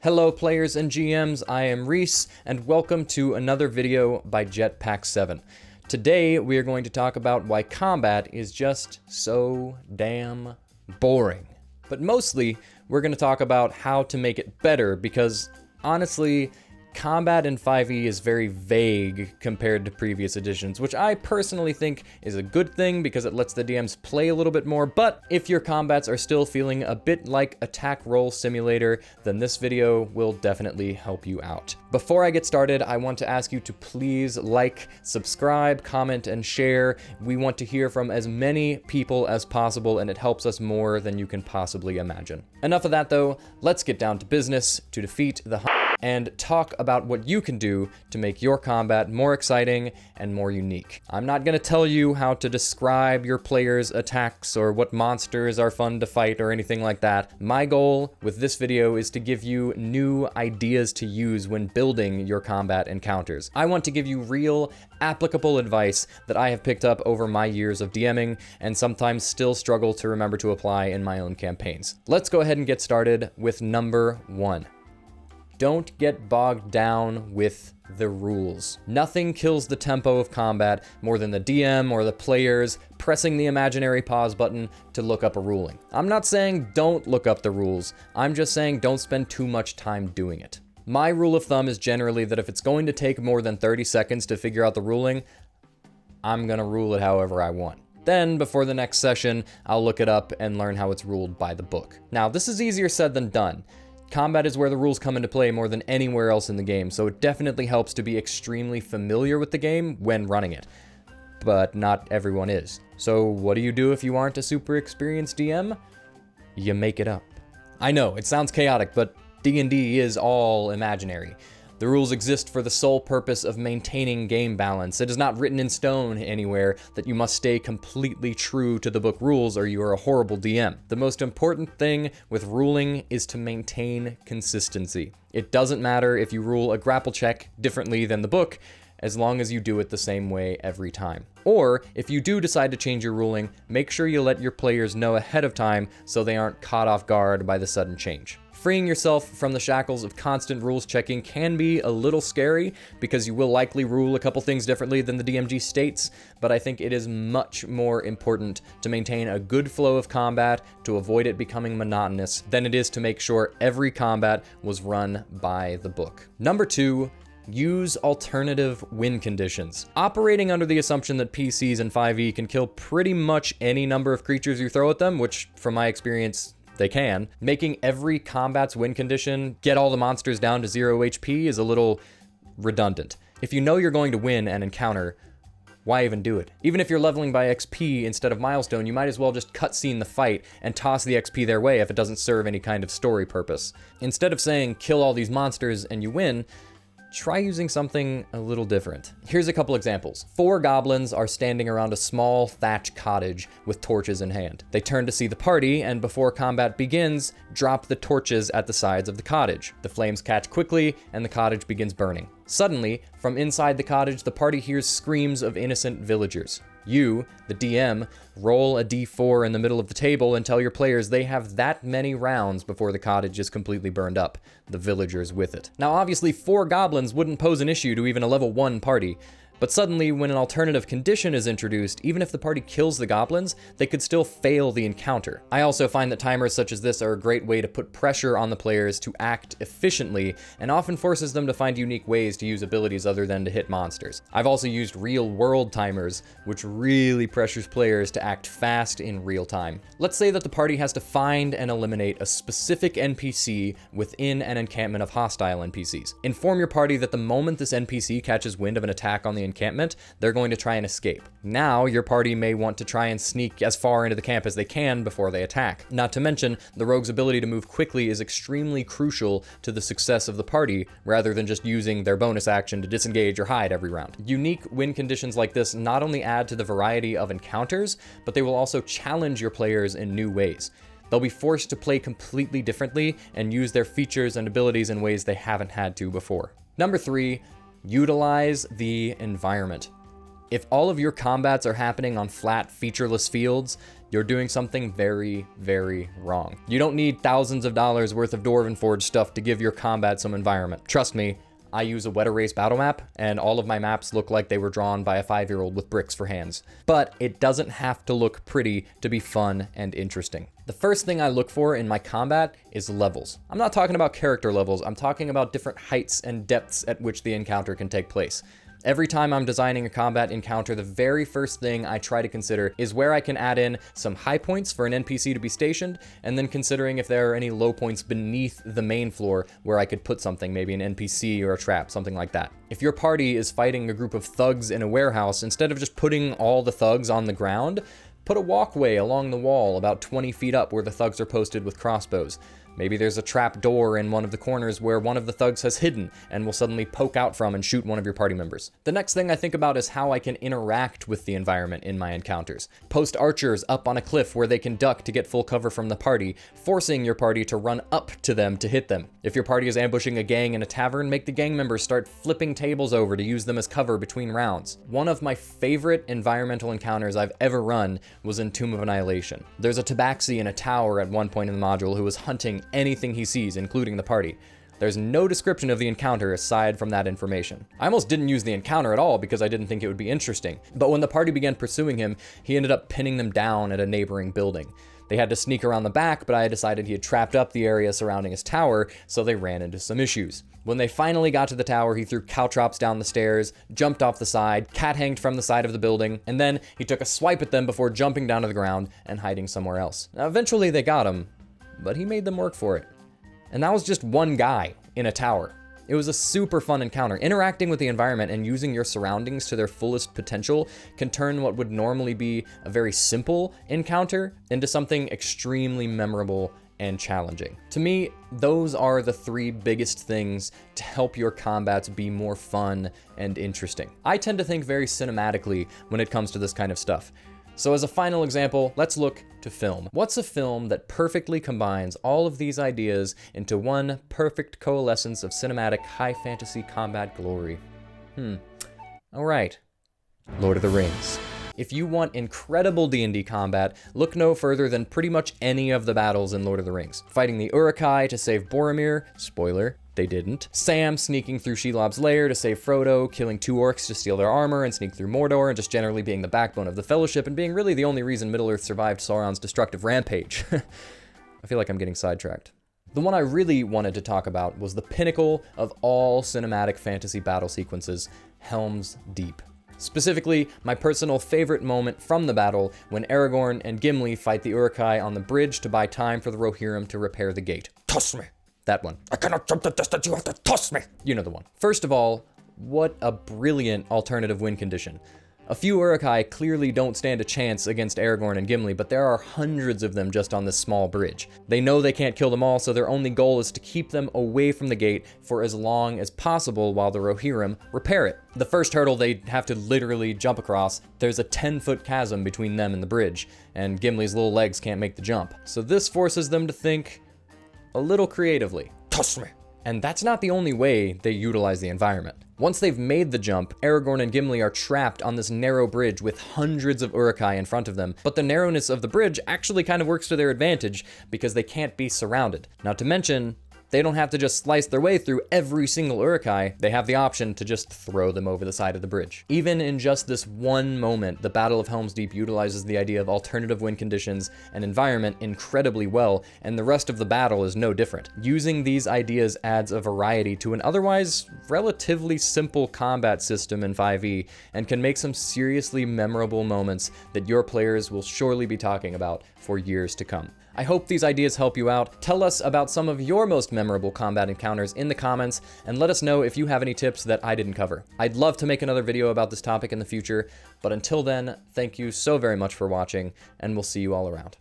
Hello players and GMs, I am Reese, and welcome to another video by Jetpack7. Today we are going to talk about why combat is just so damn boring. But mostly, we're going to talk about how to make it better because, honestly, combat in 5e is very vague compared to previous editions, which I personally think is a good thing because it lets the DMs play a little bit more, but if your combats are still feeling a bit like Attack Roll Simulator, then this video will definitely help you out. Before I get started, I want to ask you to please like, subscribe, comment, and share. We want to hear from as many people as possible, and it helps us more than you can possibly imagine. Enough of that though, let's get down to business to defeat the and talk about what you can do to make your combat more exciting and more unique. I'm not going to tell you how to describe your players' attacks or what monsters are fun to fight or anything like that. My goal with this video is to give you new ideas to use when building your combat encounters. I want to give you real, applicable advice that I have picked up over my years of DMing and sometimes still struggle to remember to apply in my own campaigns. Let's go ahead and get started with number 1. Don't get bogged down with the rules. Nothing kills the tempo of combat more than the DM or the players pressing the imaginary pause button to look up a ruling. I'm not saying don't look up the rules, I'm just saying don't spend too much time doing it. My rule of thumb is generally that if it's going to take more than 30 seconds to figure out the ruling, I'm gonna rule it however I want. Then, before the next session, I'll look it up and learn how it's ruled by the book. Now, this is easier said than done. Combat is where the rules come into play more than anywhere else in the game, so it definitely helps to be extremely familiar with the game when running it. But not everyone is. So what do you do if you aren't a super experienced DM? You make it up. I know, it sounds chaotic, but D&D is all imaginary. The rules exist for the sole purpose of maintaining game balance. It is not written in stone anywhere that you must stay completely true to the book rules or you are a horrible DM. The most important thing with ruling is to maintain consistency. It doesn't matter if you rule a grapple check differently than the book, as long as you do it the same way every time. Or, if you do decide to change your ruling, make sure you let your players know ahead of time so they aren't caught off guard by the sudden change. Freeing yourself from the shackles of constant rules checking can be a little scary because you will likely rule a couple things differently than the DMG states, but I think it is much more important to maintain a good flow of combat to avoid it becoming monotonous than it is to make sure every combat was run by the book. Number 2, use alternative win conditions. Operating under the assumption that PCs in 5e can kill pretty much any number of creatures you throw at them, which from my experience, they can. Making every combat's win condition get all the monsters down to 0 HP is a little redundant. If you know you're going to win an encounter, why even do it? Even if you're leveling by XP instead of milestone, you might as well just cutscene the fight and toss the XP their way if it doesn't serve any kind of story purpose. Instead of saying kill all these monsters and you win, try using something a little different. Here's a couple examples. 4 goblins are standing around a small thatch cottage with torches in hand. They turn to see the party, and before combat begins, drop the torches at the sides of the cottage. The flames catch quickly, and the cottage begins burning. Suddenly, from inside the cottage, the party hears screams of innocent villagers. You, the DM, roll a d4 in the middle of the table and tell your players they have that many rounds before the cottage is completely burned up, the villagers with it. Now obviously 4 goblins wouldn't pose an issue to even a level 1 party, but suddenly when an alternative condition is introduced, even if the party kills the goblins, they could still fail the encounter. I also find that timers such as this are a great way to put pressure on the players to act efficiently, and often forces them to find unique ways to use abilities other than to hit monsters. I've also used real world timers, which really pressures players to act fast in real time. Let's say that the party has to find and eliminate a specific NPC within an encampment of hostile NPCs. Inform your party that the moment this NPC catches wind of an attack on the encampment, they're going to try and escape. Now, your party may want to try and sneak as far into the camp as they can before they attack. Not to mention, the rogue's ability to move quickly is extremely crucial to the success of the party, rather than just using their bonus action to disengage or hide every round. Unique win conditions like this not only add to the variety of encounters, but they will also challenge your players in new ways. They'll be forced to play completely differently and use their features and abilities in ways they haven't had to before. Number 3, utilize the environment. If all of your combats are happening on flat, featureless fields, you're doing something very, very wrong. You don't need thousands of dollars worth of Dwarven Forge stuff to give your combat some environment. Trust me, I use a Wet Erase battle map, and all of my maps look like they were drawn by a 5-year-old with bricks for hands. But it doesn't have to look pretty to be fun and interesting. The first thing I look for in my combat is levels. I'm not talking about character levels, I'm talking about different heights and depths at which the encounter can take place. Every time I'm designing a combat encounter, the very first thing I try to consider is where I can add in some high points for an NPC to be stationed, and then considering if there are any low points beneath the main floor where I could put something, maybe an NPC or a trap, something like that. If your party is fighting a group of thugs in a warehouse, instead of just putting all the thugs on the ground, put a walkway along the wall about 20 feet up where the thugs are posted with crossbows. Maybe there's a trap door in one of the corners where one of the thugs has hidden and will suddenly poke out from and shoot one of your party members. The next thing I think about is how I can interact with the environment in my encounters. Post archers up on a cliff where they can duck to get full cover from the party, forcing your party to run up to them to hit them. If your party is ambushing a gang in a tavern, make the gang members start flipping tables over to use them as cover between rounds. One of my favorite environmental encounters I've ever run was in Tomb of Annihilation. There's a tabaxi in a tower at one point in the module who is hunting anything he sees, including the party. There's no description of the encounter aside from that information. I almost didn't use the encounter at all because I didn't think it would be interesting, but when the party began pursuing him, he ended up pinning them down at a neighboring building. They had to sneak around the back, but I had decided he had trapped up the area surrounding his tower, so they ran into some issues. When they finally got to the tower, he threw caltrops down the stairs, jumped off the side, cat-hanged from the side of the building, and then he took a swipe at them before jumping down to the ground and hiding somewhere else. Now, eventually they got him, but he made them work for it. And that was just one guy in a tower. It was a super fun encounter. Interacting with the environment and using your surroundings to their fullest potential can turn what would normally be a very simple encounter into something extremely memorable and challenging. To me, those are the three biggest things to help your combats be more fun and interesting. I tend to think very cinematically when it comes to this kind of stuff. So as a final example, let's look to film. What's a film that perfectly combines all of these ideas into one perfect coalescence of cinematic high fantasy combat glory? All right, Lord of the Rings. If you want incredible D&D combat, look no further than pretty much any of the battles in Lord of the Rings. Fighting the Uruk-hai to save Boromir, spoiler, they didn't. Sam sneaking through Shelob's lair to save Frodo, killing 2 orcs to steal their armor and sneak through Mordor, and just generally being the backbone of the Fellowship and being really the only reason Middle-earth survived Sauron's destructive rampage. I feel like I'm getting sidetracked. The one I really wanted to talk about was the pinnacle of all cinematic fantasy battle sequences, Helm's Deep. Specifically, my personal favorite moment from the battle when Aragorn and Gimli fight the Uruk-hai on the bridge to buy time for the Rohirrim to repair the gate. Toss me! That one. I cannot jump the distance, you have to toss me! You know the one. First of all, what a brilliant alternative win condition. A few Uruk-hai clearly don't stand a chance against Aragorn and Gimli, but there are hundreds of them just on this small bridge. They know they can't kill them all, so their only goal is to keep them away from the gate for as long as possible while the Rohirrim repair it. The first hurdle they have to literally jump across, there's a 10-foot chasm between them and the bridge, and Gimli's little legs can't make the jump. So this forces them to think a little creatively. Toss me! And that's not the only way they utilize the environment. Once they've made the jump, Aragorn and Gimli are trapped on this narrow bridge with hundreds of Uruk-hai in front of them, but the narrowness of the bridge actually kind of works to their advantage because they can't be surrounded. Not to mention, they don't have to just slice their way through every single Uruk-hai, they have the option to just throw them over the side of the bridge. Even in just this one moment, the Battle of Helm's Deep utilizes the idea of alternative win conditions and environment incredibly well, and the rest of the battle is no different. Using these ideas adds a variety to an otherwise relatively simple combat system in 5e, and can make some seriously memorable moments that your players will surely be talking about for years to come. I hope these ideas help you out. Tell us about some of your most memorable combat encounters in the comments, and let us know if you have any tips that I didn't cover. I'd love to make another video about this topic in the future, but until then, thank you so very much for watching, and we'll see you all around.